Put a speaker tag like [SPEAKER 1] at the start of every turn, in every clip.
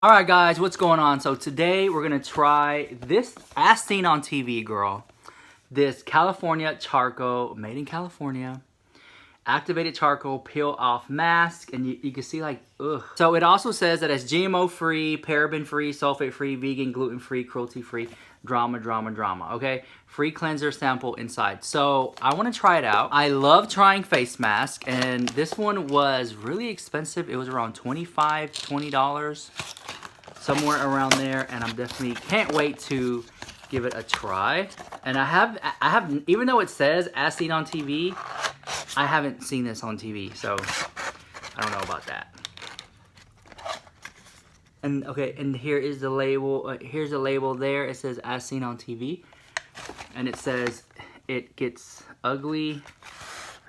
[SPEAKER 1] Alright guys, what's going on? So today we're going to try this as seen on TV, girl. This California charcoal, made in California, activated charcoal peel off mask. And you can see like, ugh. So it also says that it's GMO free, paraben free, sulfate free, vegan, gluten free, cruelty free, drama, okay? Free cleanser sample inside. So I want to try it out. I love trying face masks, and this one was really expensive. It was around $25, $20. Somewhere around there, and I'm definitely can't wait to give it a try. And I have even though it says as seen on TV, I haven't seen this on TV, so I don't know about that. And okay, and here is the label. Here's the label there. It says as seen on TV, and it says it gets ugly.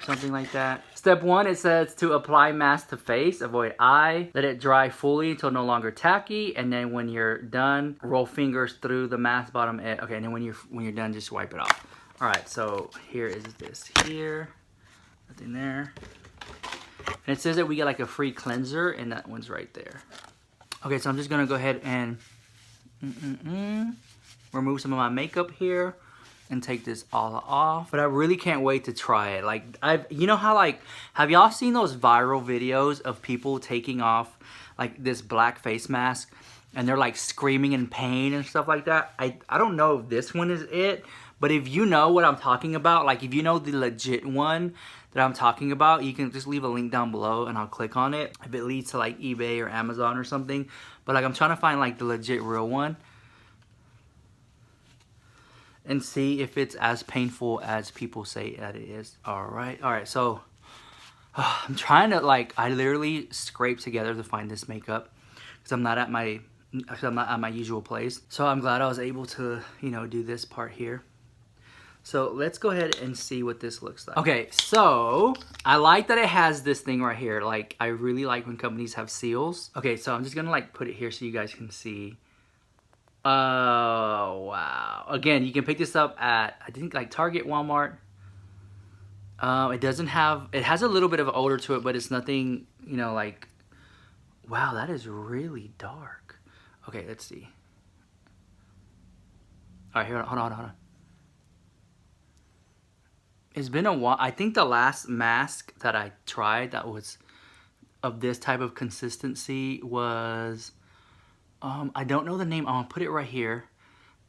[SPEAKER 1] Something like that. Step 1, it says to apply mask to face, avoid eye, let it dry fully until no longer tacky, and then when you're done, roll fingers through the mask bottom edge. Okay, and then when you're done, just wipe it off. All right, so here is this here, nothing there, and it says that we get like a free cleanser, and that one's right there. Okay, so I'm just gonna go ahead and remove some of my makeup here and take this all off. But I really can't wait to try it. Like, you know how like, have y'all seen those viral videos of people taking off like this black face mask and they're like screaming in pain and stuff like that? I don't know if this one is it, but if you know what I'm talking about, like if you know the legit one that I'm talking about, you can just leave a link down below and I'll click on it if it leads to like eBay or Amazon or something. But like I'm trying to find like the legit real one and see if it's as painful as people say that it is. All right, so I'm trying to like, I literally scraped together to find this makeup because I'm not at my usual place. So I'm glad I was able to, you know, do this part here. So let's go ahead and see what this looks like. Okay, so I like that it has this thing right here. Like, I really like when companies have seals. Okay, so I'm just gonna like put it here so you guys can see. Oh, wow. Again, you can pick this up at, I think, like Target, Walmart. It has a little bit of odor to it, but it's nothing, you know, like, wow, that is really dark. Okay, let's see. All right, here, hold on. It's been a while. I think the last mask that I tried that was of this type of consistency was, I don't know the name. I'm gonna put it right here.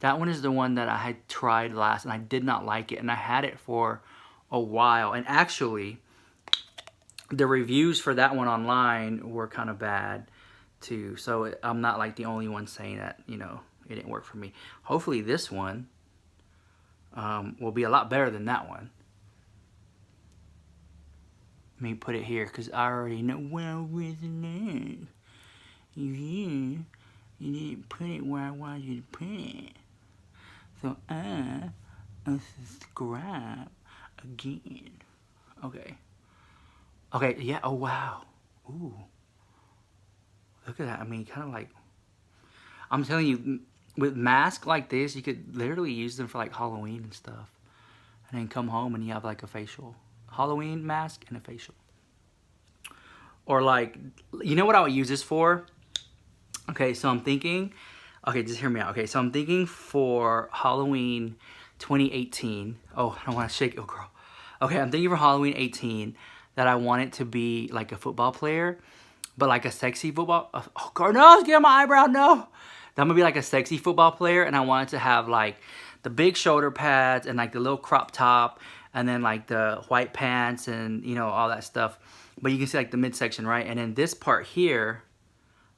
[SPEAKER 1] That one is the one that I had tried last and I did not like it, and I had it for a while. And actually, the reviews for that one online were kind of bad too. So I'm not like the only one saying that, you know, it didn't work for me. Hopefully this one will be a lot better than that one. Let me put it here because I already know where it is. Yeah. You didn't put it where I wanted you to put it. So unsubscribe again. Okay. Okay, yeah, oh wow. Ooh. Look at that. I mean, kind of like, I'm telling you, with masks like this, you could literally use them for like Halloween and stuff. And then come home and you have like a facial. Halloween mask and a facial. Or like, you know what I would use this for? Okay, so I'm thinking, okay, just hear me out. Okay, so I'm thinking for Halloween 2018. Oh, I don't want to shake it, oh girl. Okay, I'm thinking for Halloween 18 that I want it to be like a football player, but like a sexy football. Oh, girl, no, get on my eyebrow, no. I'm gonna be like a sexy football player, and I want it to have like the big shoulder pads and like the little crop top, and then like the white pants and, you know, all that stuff. But you can see like the midsection, right? And then this part here,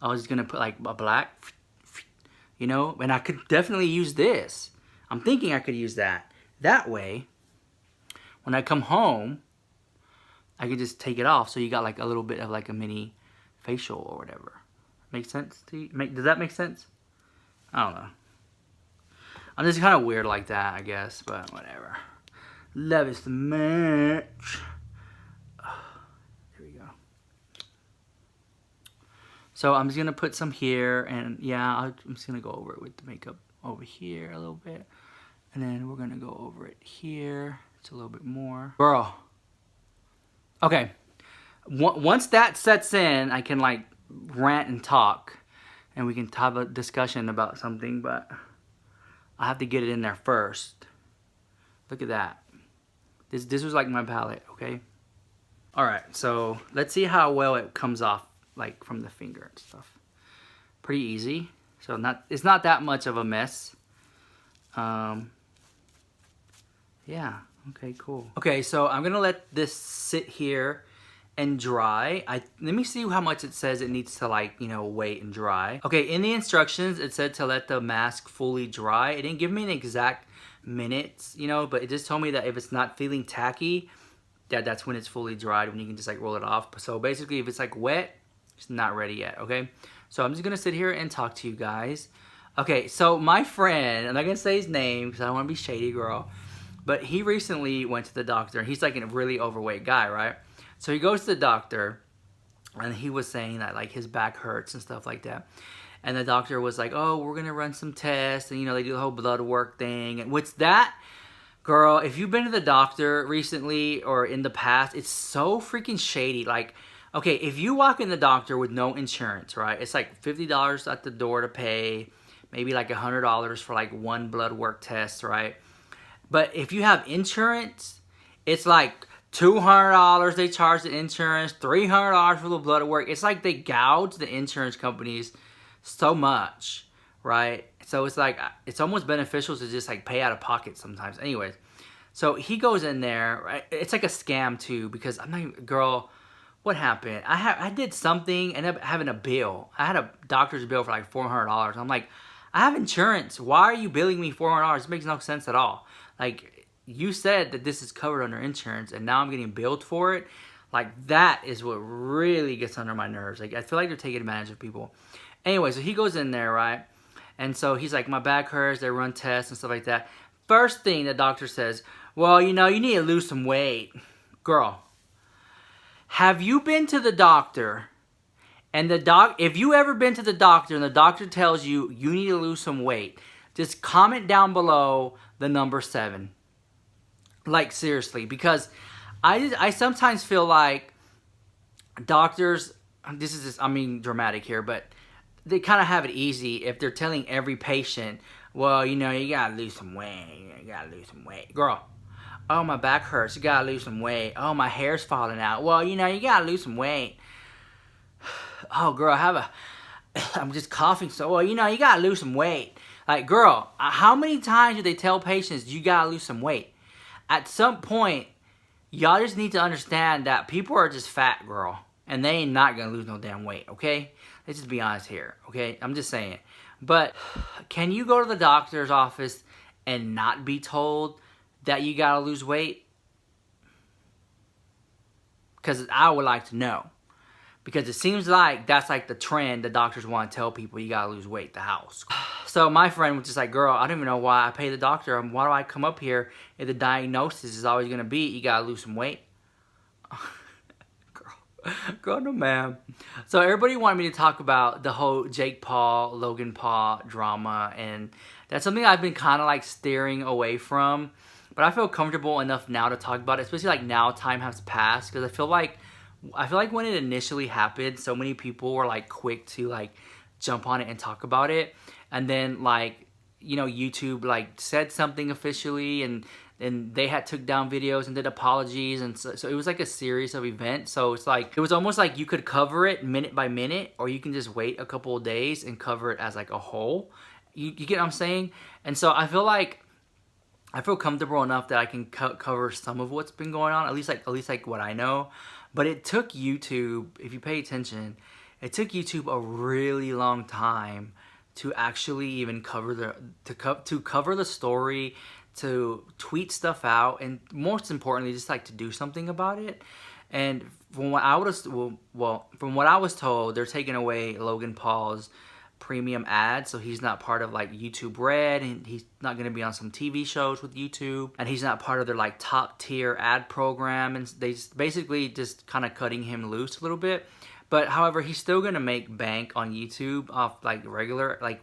[SPEAKER 1] I was gonna put like a black, you know, and I could definitely use this. I'm thinking I could use that. That way, when I come home, I could just take it off. So you got like a little bit of like a mini facial or whatever. Make sense to you? Does that make sense? I don't know. I'm just kind of weird like that, I guess, but whatever. Love is the match. So I'm just going to put some here, and yeah, I'm just going to go over it with the makeup over here a little bit. And then we're going to go over it here. It's a little bit more. Girl. Okay. Once that sets in, I can like rant and talk and we can have a discussion about something, but I have to get it in there first. Look at that. This was like my palette, okay? Alright, so let's see how well it comes off, like from the finger and stuff. Pretty easy. So it's not that much of a mess. Yeah, okay, cool. Okay, so I'm gonna let this sit here and dry. Let me see how much it says it needs to, like, you know, wait and dry. Okay, in the instructions it said to let the mask fully dry. It didn't give me an exact minutes, you know, but it just told me that if it's not feeling tacky, that's when it's fully dried, when you can just like roll it off. So basically if it's like wet, it's not ready yet, okay? So I'm just gonna sit here and talk to you guys. Okay, so my friend, I'm not gonna say his name because I don't wanna be shady, girl, but he recently went to the doctor, and he's like a really overweight guy, right? So he goes to the doctor, and he was saying that like his back hurts and stuff like that. And the doctor was like, oh, we're going to run some tests. And, you know, they do the whole blood work thing. And what's that? Girl, if you've been to the doctor recently or in the past, it's so freaking shady. Like, okay, if you walk in the doctor with no insurance, right? It's like $50 at the door to pay. Maybe like $100 for like one blood work test, right? But if you have insurance, it's like $200 they charge the insurance, $300 for the blood work. It's like they gouge the insurance companies so much, right? So it's like, it's almost beneficial to just like pay out of pocket sometimes. Anyways, so he goes in there, right? It's like a scam too, because I'm not, girl, what happened? I did something, ended up having a bill. I had a doctor's bill for like $400. I'm like, I have insurance. Why are you billing me $400? It makes no sense at all. Like, you said that this is covered under insurance, and now I'm getting billed for it. Like, that is what really gets under my nerves. Like, I feel like they're taking advantage of people. Anyway, so he goes in there, right? And so he's like, my back hurts. They run tests and stuff like that. First thing the doctor says, well, you know, you need to lose some weight. Girl, have you been to the doctor? And if you ever been to the doctor and the doctor tells you you need to lose some weight, just comment down below the number 7. Like, seriously, because I sometimes feel like doctors, this is just, I mean, dramatic here, but they kind of have it easy if they're telling every patient, well, you know, you gotta lose some weight, you gotta lose some weight. Girl, oh, my back hurts, you gotta lose some weight. Oh, my hair's falling out. Well, you know, you gotta lose some weight. Oh, girl, I'm just coughing. So, well, you know, you gotta lose some weight. Like, girl, how many times do they tell patients you gotta lose some weight? At some point, y'all just need to understand that people are just fat, girl. And they ain't not gonna lose no damn weight, okay? Let's just be honest here, okay? I'm just saying. But can you go to the doctor's office and not be told that you gotta lose weight? Because I would like to know. Because it seems like that's like the trend. The doctors want to tell people you gotta lose weight at the house. So my friend was just like, girl, I don't even know why I pay the doctor. Why do I come up here if the diagnosis is always gonna be you gotta lose some weight? Girl, no ma'am. So everybody wanted me to talk about the whole Jake Paul, Logan Paul drama, and that's something I've been kind of like steering away from. But I feel comfortable enough now to talk about it, especially like now time has passed, because I feel like when it initially happened, so many people were like quick to like jump on it and talk about it, and then like, you know, YouTube like said something officially, and they had took down videos and did apologies, and so it was like a series of events. So it's like, it was almost like you could cover it minute by minute, or you can just wait a couple of days and cover it as like a whole. You get what I'm saying? And so I feel comfortable enough that I can cover some of what's been going on, at least like what I know. But it took YouTube, if you pay attention, it took YouTube a really long time to actually even cover the story, to tweet stuff out, and most importantly, just like to do something about it. And from what I was told, they're taking away Logan Paul's premium ads, so he's not part of like YouTube Red, and he's not going to be on some TV shows with YouTube, and he's not part of their like top tier ad program, and they basically just kind of cutting him loose a little bit. But however, he's still going to make bank on YouTube off like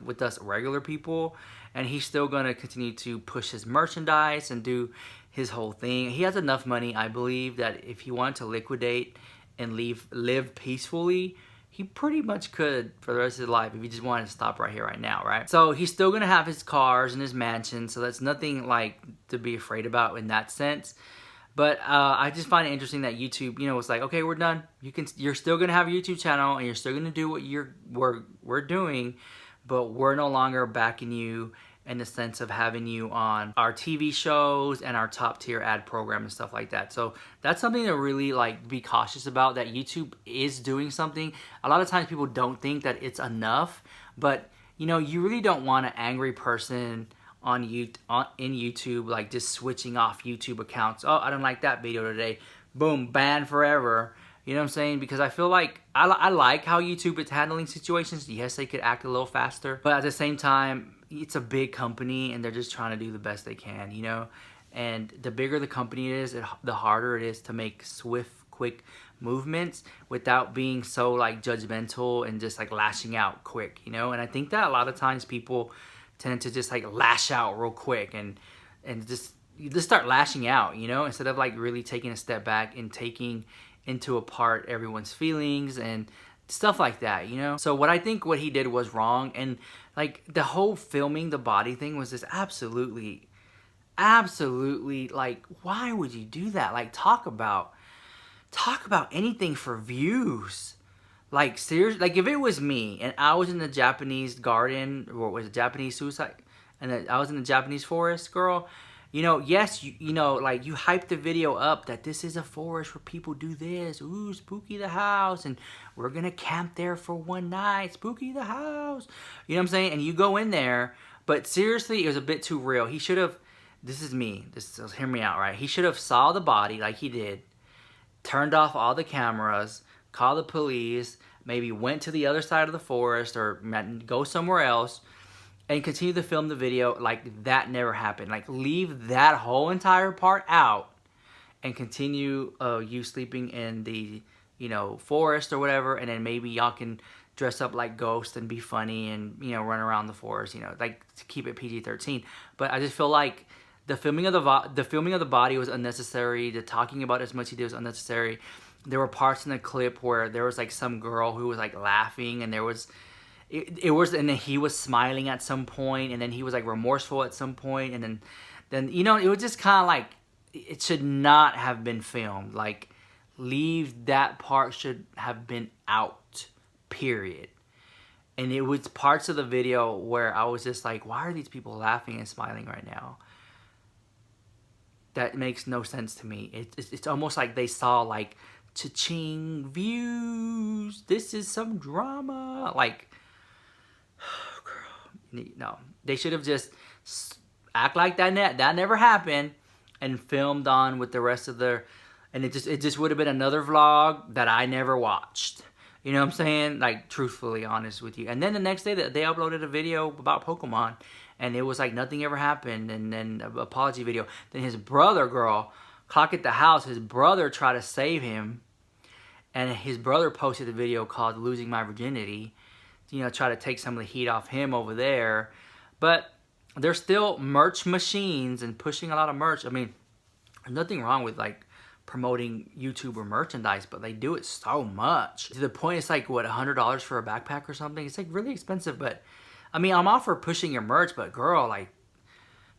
[SPEAKER 1] with us regular people, and he's still going to continue to push his merchandise and do his whole thing. He has enough money, I believe, that if he wanted to liquidate and live peacefully, he pretty much could for the rest of his life if he just wanted to stop right here, right now, right? So he's still gonna have his cars and his mansion, so that's nothing like to be afraid about in that sense. But I just find it interesting that YouTube, you know, it's like, okay, we're done. You're still gonna have a YouTube channel and you're still gonna do what we're doing, but we're no longer backing you in the sense of having you on our TV shows and our top tier ad program and stuff like that. So that's something to really like be cautious about, that YouTube is doing something. A lot of times people don't think that it's enough, but you know, you really don't want an angry person in YouTube like just switching off YouTube accounts. Oh, I don't like that video today. Boom, banned forever. You know what I'm saying? Because I feel like I like how YouTube is handling situations. Yes, they could act a little faster, but at the same time, it's a big company and they're just trying to do the best they can, you know? And the bigger the company is, the harder it is to make swift, quick movements without being so like judgmental and just like lashing out quick, you know? And I think that a lot of times people tend to just like lash out real quick and just start lashing out, you know, instead of like really taking a step back and taking into apart everyone's feelings and stuff like that, you know? So what he did was wrong, and like the whole filming the body thing was just absolutely like, why would you do that? Like talk about anything for views. Like seriously, like if it was me and I was in the Japanese garden, or was it Japanese suicide, and I was in the Japanese forest, girl, you know, yes, you know, like you hype the video up that this is a forest where people do this, ooh, spooky the house, and we're gonna camp there for one night, spooky the house, you know what I'm saying? And you go in there, but seriously, it was a bit too real. He should have, hear me out, right? He should have saw the body like he did, turned off all the cameras, called the police, maybe went to the other side of the forest or go somewhere else, and continue to film the video like that never happened. Like leave that whole entire part out and continue you sleeping in the, you know, forest or whatever, and then maybe y'all can dress up like ghosts and be funny and, you know, run around the forest, you know, like to keep it PG-13. But I just feel like the filming of the body was unnecessary. The talking about as much he did was unnecessary. There were parts in the clip where there was like some girl who was like laughing, and there was and then he was smiling at some point, and then he was like remorseful at some point, and then you know, it was just kind of like, it should not have been filmed. Like leave that part, should have been out, period. And it was parts of the video where I was just like, why are these people laughing and smiling right now? That makes no sense to me. It's almost like they saw like, cha-ching, views, this is some drama. Like, oh, girl, no. They should have just act like that never happened and filmed on with the rest of their, and it just would have been another vlog that I never watched. You know what I'm saying? Like, truthfully honest with you. And then the next day they uploaded a video about Pokemon, and it was like nothing ever happened, and then an apology video. Then his brother, girl, Clock at the house, his brother tried to save him, and his brother posted a video called Losing My Virginity, you know, try to take some of the heat off him over there. But there's still merch machines and pushing a lot of merch. I mean, there's nothing wrong with like promoting YouTuber merchandise, but they do it so much to the point it's like, what, $100 for a backpack or something? It's like really expensive. But I mean, I'm all for pushing your merch, but girl, like,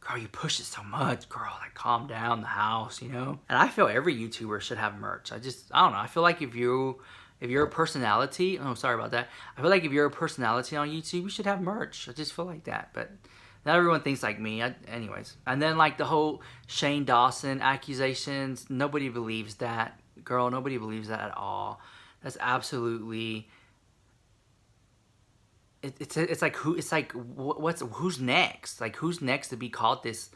[SPEAKER 1] girl, you push it so much, girl, like calm down the house, you know? And I feel every YouTuber should have merch. I don't know. I feel like if you're a personality, oh, sorry about that. I feel like if you're a personality on YouTube, you should have merch. I just feel like that. But not everyone thinks like me. Anyways. And then like the whole Shane Dawson accusations, nobody believes that. Girl, nobody believes that at all. That's absolutely... It's like who's next? Like who's next to be called this?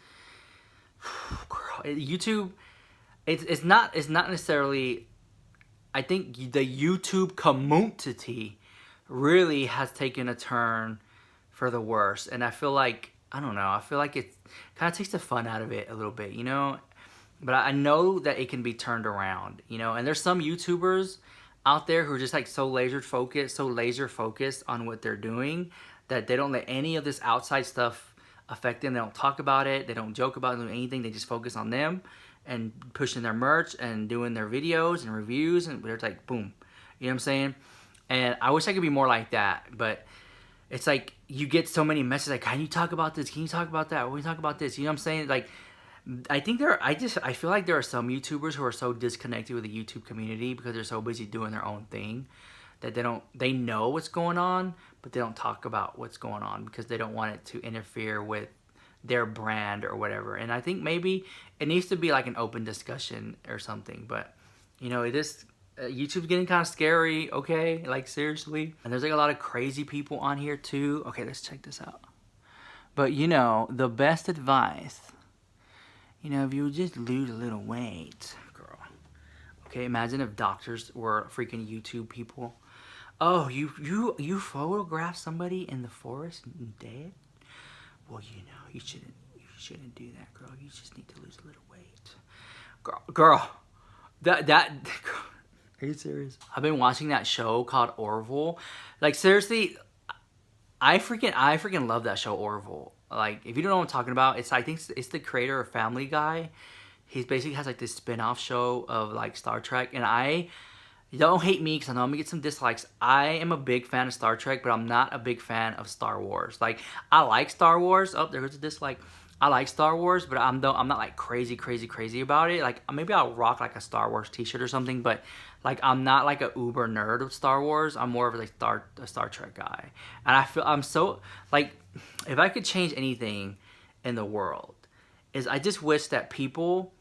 [SPEAKER 1] Girl, YouTube, it's not necessarily. I think the YouTube community really has taken a turn for the worse, and I feel like, I don't know. I feel like it kind of takes the fun out of it a little bit, you know. But I know that it can be turned around, you know. And there's some YouTubers out there who are just like so laser focused on what they're doing that they don't let any of this outside stuff affect them. They don't talk about it. They don't joke about anything. They just focus on them and pushing their merch and doing their videos and reviews, and they're like, boom. You know what I'm saying? And I wish I could be more like that, but it's like you get so many messages like, can you talk about this? Can you talk about that? When you talk about this, you know what I'm saying? Like, I think I feel like there are some YouTubers who are so disconnected with the YouTube community because they're so busy doing their own thing that they know what's going on, but they don't talk about what's going on because they don't want it to interfere with their brand or whatever. And I think maybe it needs to be like an open discussion or something, but you know, it is, YouTube's getting kind of scary, okay? Like, seriously. And there's like a lot of crazy people on here too. Okay, let's check this out. But you know, the best advice, you know, if you just lose a little weight, girl. Okay, imagine if doctors were freaking YouTube people. Oh, you photograph somebody in the forest dead? Well, you know, you shouldn't do that, girl. You just need to lose a little weight. Girl, are you serious? I've been watching that show called Orville. Like, seriously, I freaking love that show, Orville. Like, if you don't know what I'm talking about, I think it's the creator of Family Guy. He basically has like this spin-off show of like Star Trek, and don't hate me because I know I'm gonna get some dislikes. I am a big fan of Star Trek, but I'm not a big fan of Star Wars. Like, I like Star Wars. Oh, there goes a dislike. I like Star Wars, but I'm not like crazy about it. Like, maybe I'll rock like a Star Wars t-shirt or something, but like, I'm not like a uber nerd of Star Wars. I'm more of like a Star Trek guy. And I feel I'm so, like, if I could change anything in the world, is I just wish that people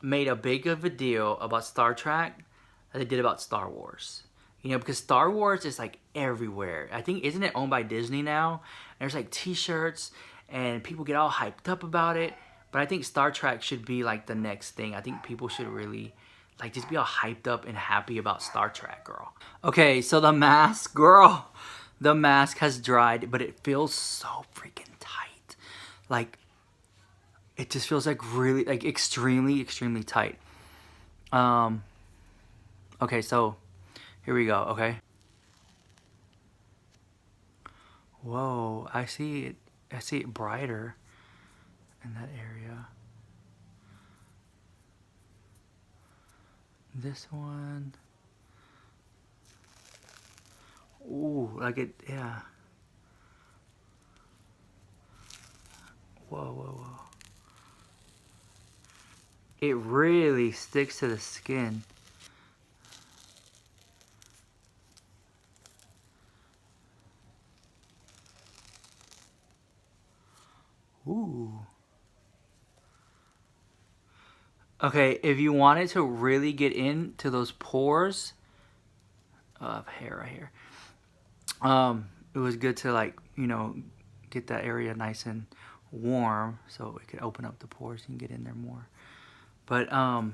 [SPEAKER 1] made a big of a deal about Star Trek that they did about Star Wars. You know, because Star Wars is like everywhere. I think, isn't it owned by Disney now? And there's like t-shirts and people get all hyped up about it. But I think Star Trek should be like the next thing. I think people should really like just be all hyped up and happy about Star Trek, girl. Okay, so the mask, girl. The mask has dried, but it feels so freaking tight. Like, it just feels like really, like extremely tight. Okay, so here we go, okay? Whoa, I see it brighter in that area. This one. Ooh, like it, yeah. Whoa. It really sticks to the skin. Ooh. Okay, if you wanted to really get into those pores of hair right here, it was good to, like, you know, get that area nice and warm so it could open up the pores and get in there more. But yeah,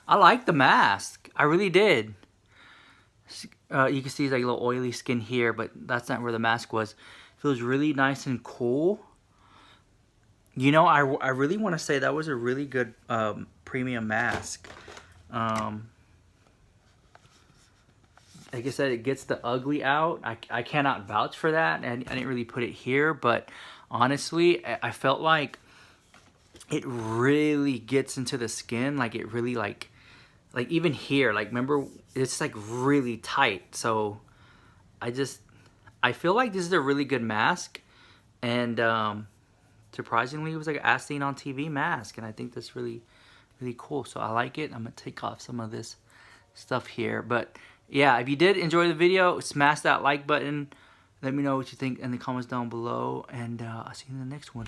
[SPEAKER 1] I like the mask. I really did. You can see like a little oily skin here, but that's not where the mask was. Feels really nice and cool. You know, I really want to say that was a really good premium mask. Like I said, it gets the ugly out. I cannot vouch for that, and I didn't really put it here, but honestly, I felt like it really gets into the skin. Like, it really, like even here, like, remember, it's like really tight. So I feel like this is a really good mask, and surprisingly, it was like an as seen on TV mask, and I think that's really cool. So I like it. I'm gonna take off some of this stuff here, but yeah, if you did enjoy the video, smash that like button. Let me know what you think in the comments down below, and I'll see you in the next one.